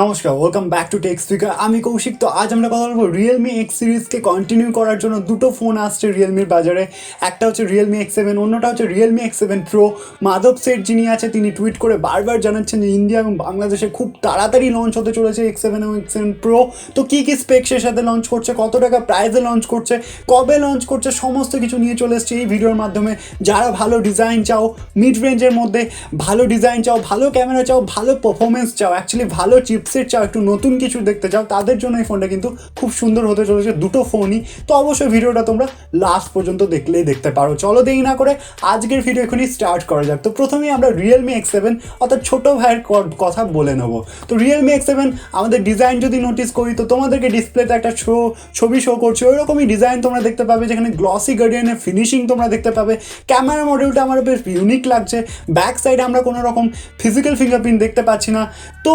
নমস্কার, welcome back to tech speaker. আমি কৌশিক। তো আজ আমরা কথা বলবো রিয়েলমি এক্স সিরিজকে কন্টিনিউ করার জন্য দুটো ফোন আসছে রিয়েলমির বাজারে। একটা হচ্ছে রিয়েলমি এক্স 7, অন্যটা হচ্ছে রিয়েলমি এক্স 7 প্রো। মাধব সেট যিনি আছে তিনি টুইট করে বারবার জানাচ্ছেন যে ইন্ডিয়া এবং বাংলাদেশে খুব তাড়াতাড়ি লঞ্চ হতে চলেছে এক্স 7 এবং এক্স 7 প্রো। তো কী কী স্পেক্সের সাথে লঞ্চ করছে, কত টাকা প্রাইসে লঞ্চ করছে, কবে লঞ্চ করছে, সমস্ত কিছু নিয়ে চলে এসছে এই ভিডিওর মাধ্যমে। যারা ভালো ডিজাইন চাও, মিড রেঞ্জের মধ্যে ভালো ডিজাইন চাও, ভালো ক্যামেরা চাও, ভালো পারফরমেন্স চাও, অ্যাকচুয়ালি ভালো চিপসেট চাও, একটু নতুন কিছু দেখতে চাও, তাদের জন্য এই ফোনটা কিন্তু খুব সুন্দর হতে চলেছে, দুটো ফোনই। তো অবশ্যই ভিডিওটা তোমরা লাস্ট পর্যন্ত দেখলেই দেখতে পারো। চলো দেরি না করে আজকের ভিডিও এখনই স্টার্ট করা যাক। তো প্রথমেই আমরা রিয়েলমি এক্স 7 অর্থাৎ ছোটো ভাইয়ের কথা বলে নেবো। তো রিয়েলমি এক্স 7 আমাদের ডিজাইন যদি নোটিস করি তো তোমাদেরকে ডিসপ্লেতে একটা ছবি শো করছে, ওই রকমই ডিজাইন তোমরা দেখতে পাবে, যেখানে গ্লসি গার্ডিয়ানের ফিনিশিং তোমরা দেখতে পাবে। ক্যামেরা মডিউলটা আমার বেশ ইউনিক লাগছে। ব্যাক সাইডে আমরা কোনো রকম ফিজিক্যাল ফিঙ্গারপ্রিন্ট দেখতে পাচ্ছি না, তো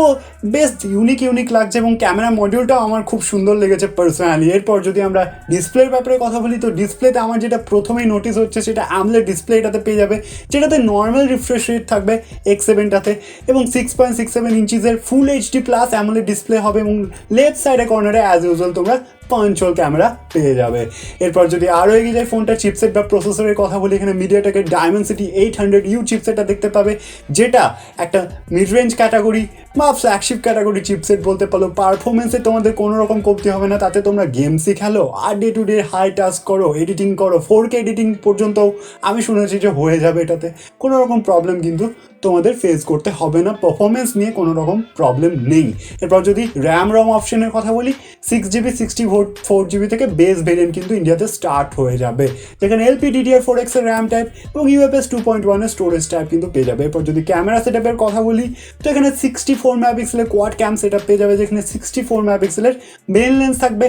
বেশ ইউনিক লাগছে এবং ক্যামেরা মডিউলটাও আমার খুব সুন্দর লেগেছে পার্সোনালি। এরপর যদি আমরা ডিসপ্লের ব্যাপারে কথা বলি তো ডিসপ্লেতে আমার যেটা প্রথমেই নোটিস হচ্ছে সেটা অ্যামোলেড ডিসপ্লে এটাতে পেয়ে যাবে, যেটাতে নর্মাল রিফ্রেশ রেট থাকবে এক্স 7টাতে, এবং 6.67 ইঞ্চিসের full HD plus AMOLED display হবে, এবং লেফট সাইডে কর্নারে অ্যাজ ইউজুয়াল তোমরা পাঞ্চল ক্যামেরা পেয়ে যাবে। এরপর যদি আরও এগিয়ে যায় ফোনটা চিপসেট বা প্রসেসরের কথা বলি, এখানে মিডিয়াটেকের ডায়মেনসিটি 800U চিপসেটটা দেখতে পাবে, যেটা একটা মিড রেঞ্জ ক্যাটাগরি বা ফ্ল্যাগশিপ ক্যাটাগরি চিপসেট বলতে পারো। পারফরমেন্সে তোমাদের কোনো রকম কমতি হবে না, তাতে তোমরা গেমসই খেলো আর day to day high task করো, এডিটিং করো, 4K এডিটিং পর্যন্তও আমি শুনেছি যে হয়ে যাবে এটাতে। কোনো রকম প্রবলেম কিন্তু তোমাদের ফেস করতে হবে না, পারফরমেন্স নিয়ে কোনো রকম প্রবলেম নেই। এরপর যদি র্যাম রম অপশনের কথা বলি, 6GB 64GB থেকে বেস ভেরিয়েন্ট কিন্তু ইন্ডিয়াতে স্টার্ট হয়ে যাবে, যেখানে LPDDR4X এর র্যাম টাইপ এবং UFS 2.1 এর স্টোরেজ টাইপ কিন্তু পেয়ে যাবে। এরপর যদি ক্যামেরা সেটআপের কথা বলি তো এখানে 64 মেগাপিক্সেলের কোয়াড ক্যাম সেটআপ পেয়ে যাবে, যেখানে 64 মেগাপিক্সেলের মেইন লেন্স থাকবে,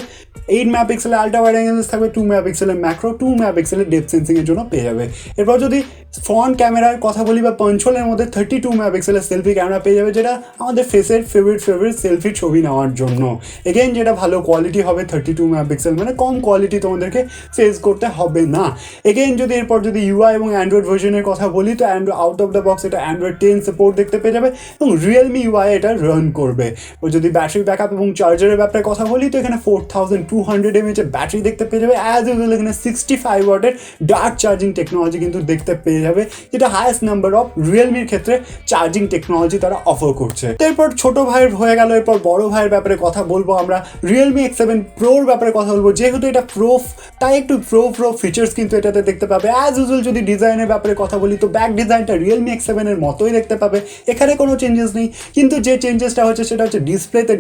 8 মেগাপিক্সেলের আল্ট্রা ওয়াইড অ্যাঙ্গেল লেন্স থাকবে, 2 মেগাপিক্সেলের ম্যাক্রো, 2 মেগাপিক্সেলের ডেপথ সেন্সিংয়ের জন্য পেয়ে যাবে। এরপর যদি ফ্রন্ট ক্যামেরার কথা বলি বা পাঞ্চলের মধ্যে 32 মেগাপিক্সেলের সেলফি ক্যামেরা পেয়ে যাবে, যেটা আমাদের ফেসের ফেভারিট সেলফি ছবি নেওয়ার জন্য। এগেইন যেটা ভালো কোয়ালিটি হবে, 32 মেগাপিক্সেল, মানে কম কোয়ালিটি তোমাদেরকে ফেস করতে হবে না। এগেইন যদি এরপর যদি ইউআই এবং অ্যান্ড্রয়েড ভার্জনের কথা বলি তো আউট অফ দ্য বক্স এটা অ্যান্ড্রয়েড 10 সাপোর্ট দেখতে পেয়ে যাবে এবং রিয়েলমি ইউআই এটা রান করবে। ও যদি ব্যাটারি ব্যাকআপ এবং চার্জারের ব্যাপারে কথা বলি তো এখানে 4200 mAh এর ব্যাটারি দেখতে পেয়ে যাবে। অ্যাজ ইউজুয়াল এখানে 65 ওয়াটের ডার্ক চার্জিং টেকনোলজি কিন্তু দেখতে পেয়ে যাবে, যেটা হাইয়েস্ট নাম্বার অফ রিয়েলমির ক্ষেত্রে চার্জিং টেকনোলজি তারা অফার করছে। তো এরপর ছোট ভাইয়ের হয়ে গেল, এরপর বড় ভাইয়ের ব্যাপারে কথা বলবো আমরা। রিয়েলমি এক্স 7 প্রোর ব্যাপারে কথা বলবো, যেহেতু এটা প্রো তাই একটু প্রো ফিচার্স কিন্তু এটাতে দেখতে পাবে। অ্যাজ ইউজুয়াল যদি ডিজাইনের ব্যাপারে কথা বলি তো ব্যাক ডিজাইনটা রিয়েলমি এক্স 7 এর মতোই দেখতে পাবে, এখানে কোনো চেঞ্জেস নেই। কিন্তু যে চেঞ্জেসটা হচ্ছে সেটা হচ্ছে ডিসপ্লেতে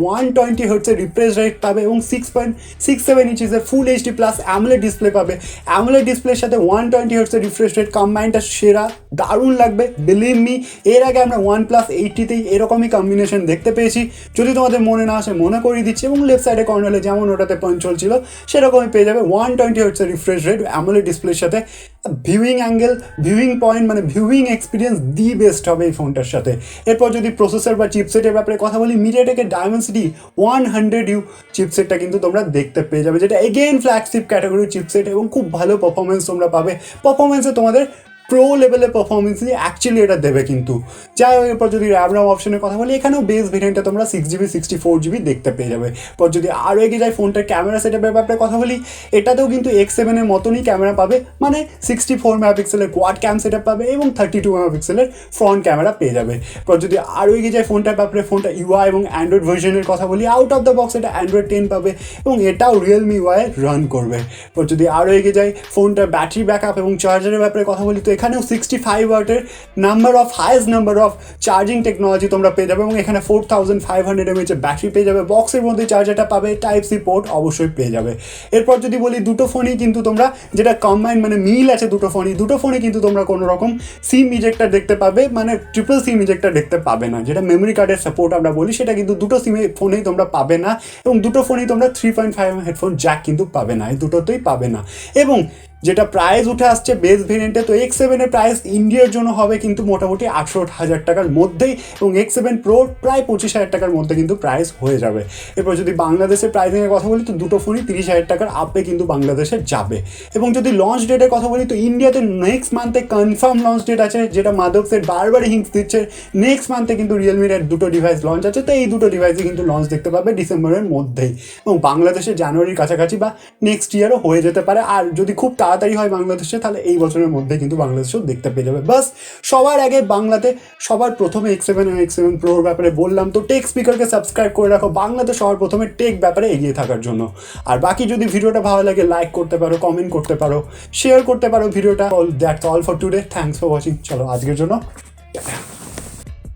120 হার্টজের রিফ্রেশ রেট পাবে এবং 6.67 ইঞ্চিসের full HD plus AMOLED display পাবে। অ্যামোলেড ডিসপ্লের সাথে 120 হার্টজের রিফ্রেশ রেট কম্বাইনটা সেরা, দারুণ লাগবে, বিলিভ মি। এর আগে আমরা OnePlus 80তেই এরকমই কম্বিনেশন দেখতে পেয়েছি, যদি তোমাদের মনে না আসে মনে করিয়ে দিচ্ছি। এবং লেফট সাইডে কর্নারে যেমন ওটাতে পাঞ্চল ছিল সেরকমই পেয়ে যাবে 120 হার্টজের রিফ্রেশ রেট অ্যামোলেড ডিসপ্লের সাথে। ভিউইং অ্যাঙ্গেল, ভিউইং পয়েন্ট, মানে ভিউইং এক্সপিরিয়েন্স দি বেস্ট হবে এই ফোনটার সাথে। এরপর যদি প্রসেসর বা চিপসেটের ব্যাপারে কথা বলি, মিডিয়াটেকের ডায়মেনসিটি 100U চিপসেটটা কিন্তু তোমরা দেখতে পেয়ে যাবে, যেটা এগেইন ফ্ল্যাগশিপ ক্যাটাগরির চিপসেট এবং খুব ভালো পারফরমেন্স তোমরা পাবে। পারফরমেন্সে তোমাদের প্রো লেভেলের পারফরমেন্সই অ্যাকচুয়ালি এটা দেবে কিন্তু। যাই হোক, এরপর যদি র্যাম রম অপশনের কথা বলি, এখানেও বেস ভেরিয়েন্টে তোমরা 6GB 64GB দেখতে পেয়ে যাবে। এরপর যদি আরও এগিয়ে যায় ফোনটার ক্যামেরা সেটআপের ব্যাপারে কথা বলি, এটাতেও কিন্তু X7 এর মতনই ক্যামেরা পাবে, মানে 64 মেগাপিক্সেলের কোয়াড ক্যাম সেটআপ পাবে এবং 32 মেগাপিক্সেলের ফ্রন্ট ক্যামেরা পেয়ে যাবে। এরপর যদি আরও এগিয়ে যায় ফোনটার ব্যাপারে, ফোনটা ইউআই এবং অ্যান্ড্রয়েড ভার্জনের কথা বলি, আউট অফ দ্য বক্স এটা অ্যান্ড্রয়েড 10 পাবে এবং এটাও রিয়েলমি ইউআই রান করবে। এরপর যদি আরও এগিয়ে যায় ফোনটার ব্যাটারি ব্যাকআপ এবং চার্জারের ব্যাপারে কথা বলি তো এখানেও 65 ওয়াটের highest number of charging technology তোমরা পেয়ে যাবে এবং এখানে 4500 mAh এর ব্যাটারি পেয়ে যাবে। বক্সের মধ্যে চার্জারটা পাবে, টাইপ সি পোর্ট অবশ্যই পেয়ে যাবে। এরপর যদি বলি দুটো ফোনই কিন্তু তোমরা যেটা কম্বাইন মানে মিল আছে দুটো ফোনই কিন্তু তোমরা কোনো রকম সিম ইজেক্টার দেখতে পাবে, মানে ট্রিপল সিম ইজেক্টার দেখতে পাবে না, যেটা মেমোরি কার্ডের সাপোর্ট আমরা বলি, সেটা কিন্তু দুটো ফোনেই তোমরা পাবে না। এবং দুটো ফোনেই তোমরা 3.5 হেডফোন জ্যাক কিন্তু পাবে না, এই দুটোতেই পাবে না। এবং যেটা প্রাইস উঠে আসছে বেস ভেরিয়েন্টে। তো X7 এর প্রাইস ইন্ডিয়ার জন্য হবে কিন্তু মোটামুটি 68,000 টাকার মধ্যেই, এবং X7 Pro প্রায় 25,000 টাকার মধ্যে কিন্তু প্রাইস হয়ে যাবে। এরপর যদি বাংলাদেশের প্রাইসিংয়ের কথা বলি তো দুটো ফোনই 30,000 টাকার আপে কিন্তু বাংলাদেশে যাবে। এবং যদি লঞ্চ ডেটের কথা বলি তো ইন্ডিয়াতে নেক্সট মান্থে কনফার্ম লঞ্চ ডেট আছে, যেটা মাদক সেট বারবারই হিন্টস দিচ্ছে। নেক্সট মান্থে কিন্তু রিয়েলমির দুটো ডিভাইস লঞ্চ আছে, তো এই দুটো ডিভাইসই কিন্তু লঞ্চ দেখতে পাবে ডিসেম্বরের মধ্যেই, এবং বাংলাদেশে জানুয়ারির কাছাকাছি বা নেক্সট ইয়ারও হয়ে যেতে পারে। আর যদি খুব তাড়াতাড়ি হয় বাংলাদেশে তাহলে এই বছরের মধ্যে কিন্তু বাংলাদেশেও দেখতে পেয়ে যাবে। বাস সবার আগে বাংলাতে সবার প্রথমে X7 এবং X7 Proর ব্যাপারে বললাম। তো টেক স্পিকারকে সাবস্ক্রাইব করে রাখো বাংলাতে সবার প্রথমে টেক ব্যাপারে এগিয়ে থাকার জন্য। আর বাকি যদি ভিডিওটা ভালো লাগে লাইক করতে পারো, কমেন্ট করতে পারো, শেয়ার করতে পারো ভিডিওটা। That's all for today, thanks for watching. চলো আজকের জন্য